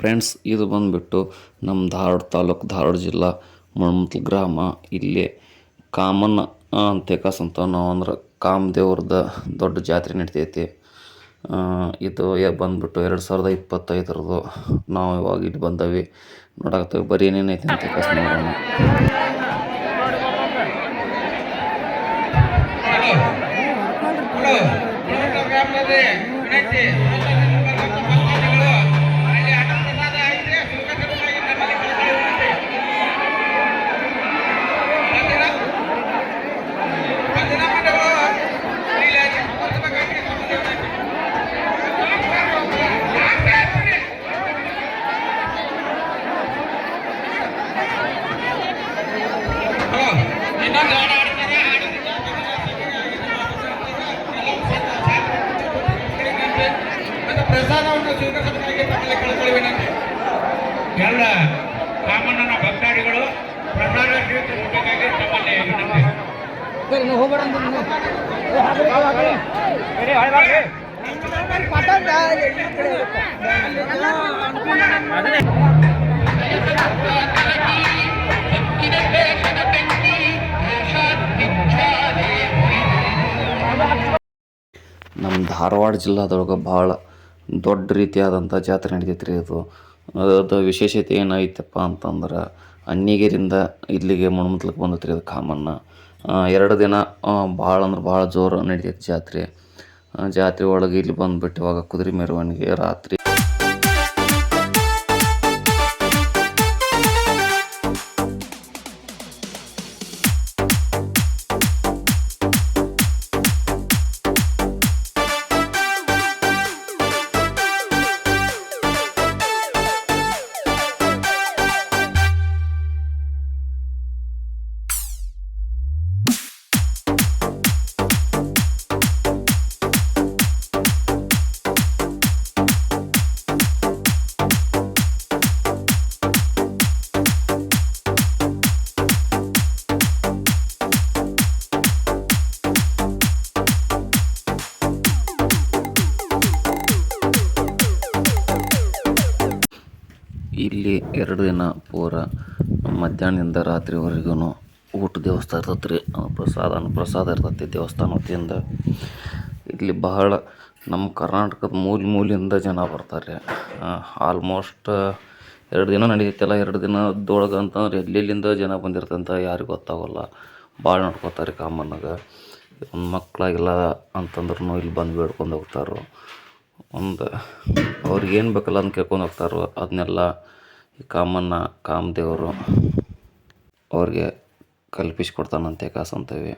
Friends, ಇದು ಬಂದುಬಿಟ್ಟು ನಮ್ಮ ಧಾರವಾಡ ತಾಲೂಕು, ಧಾರವಾಡ ಜಿಲ್ಲಾ, ಮೊಳಮುತ್ಲ ಗ್ರಾಮ. ಇಲ್ಲಿ ಕಾಮನ್ ಅಂತ್ಯಕಾಸ್ ಅಂತ ನಾವು ಅಂದ್ರೆ ಕಾಮದೇವ್ರದ ದೊಡ್ಡ ಜಾತ್ರೆ ನಡಿತೈತಿ. ಇದು ಬಂದುಬಿಟ್ಟು 2025ರದು. ನಾವು ಇವಾಗ ಇಲ್ಲಿ ಬಂದವಿ ನೋಡಾಕತ್ತೀವಿ. ಬರೀ ಏನೇನೈತಿ ಅಂತ್ಯಕಾಸ್ ನೋಡೋಣ. ಪ್ರಸಾದವನ್ನು ಸ್ವೀಕರಿಸಬೇಕಾಗಿ ತಮ್ಮಲ್ಲಿ ಕಳಿಕೊಳ್ಳಿ ವಿನಂತಿ. ಎಲ್ಲ ಕಾಮಣ್ಣನ ಭಕ್ತಾದಿಗಳು ಪ್ರಸಾದ ಸ್ವೀಕರಿಸಬೇಕಾಗಿ ತಮ್ಮಲ್ಲಿ ವಿನಂತಿ. ನಮ್ಮ ಧಾರವಾಡ ಜಿಲ್ಲಾದೊಳಗೆ ಭಾಳ ದೊಡ್ಡ ರೀತಿಯಾದಂಥ ಜಾತ್ರೆ ನಡಿತೈತೆ ರೀ. ಅದು ವಿಶೇಷತೆ ಏನೈತಪ್ಪ ಅಂತಂದ್ರೆ, ಅಣ್ಣಿಗೇರಿಂದ ಇಲ್ಲಿಗೆ ಮೊಳಮುತ್ಲಕ್ಕೆ ಬಂದೈತೆ ರೀ ಅದು ಕಾಮಣ್ಣ. 2 ದಿನ ಭಾಳ ಅಂದ್ರೆ ಭಾಳ ಜೋರು ನಡಿತೈತೆ ಜಾತ್ರೆ. ಜಾತ್ರೆ ಒಳಗೆ ಇಲ್ಲಿ ಬಂದುಬಿಟ್ಟು ಇವಾಗ ಕುದುರೆ ಮೆರವಣಿಗೆ ರಾತ್ರಿ. ಇಲ್ಲಿ 2 ದಿನ ಪೂರ ಮಧ್ಯಾಹ್ನದಿಂದ ರಾತ್ರಿವರೆಗೂ ಊಟ ದೇವಸ್ಥಾನ ಇರ್ತೈತೆ ರೀ. ಪ್ರಸಾದ ಇರ್ತೈತಿ ದೇವಸ್ಥಾನ ವತಿಯಿಂದ. ಇಲ್ಲಿ ಬಹಳ ನಮ್ಮ ಕರ್ನಾಟಕದ ಮೂಲೆಯಿಂದ ಜನ ಬರ್ತಾರೆ. ಆಲ್ಮೋಸ್ಟ್ 2 ದಿನ ನಡೀತೈತಲ್ಲ. 2 ದಿನದೊಳಗೆ ಅಂತಂದ್ರೆ ಎಲ್ಲೆಲ್ಲಿಂದ ಜನ ಬಂದಿರ್ತಂತ ಯಾರಿಗೂ ಗೊತ್ತಾಗೋಲ್ಲ. ಭಾಳ ನೋಡ್ಕೋತಾರೆ ಕಾಮಣ್ಣಗೆ. ಒಂದು ಮಕ್ಕಳಾಗಿಲ್ಲ ಅಂತಂದ್ರೂ ಇಲ್ಲಿ ಬಂದು ಬೇಡ್ಕೊಂಡು ಹೋಗ್ತಾರೆ. ಅವ್ರಿಗೆ ಏನು ಬೇಕಲ್ಲ ಅಂತ ಕೇಳ್ಕೊಂಡು ಹೋಗ್ತಾರೋ ಅದನ್ನೆಲ್ಲ ಈ ಕಾಮದೇವರು ಅವ್ರಿಗೆ ಕಲ್ಪಿಸ್ಕೊಡ್ತಾನಂತೆ ಕಾಸು ಅಂತೀವಿ.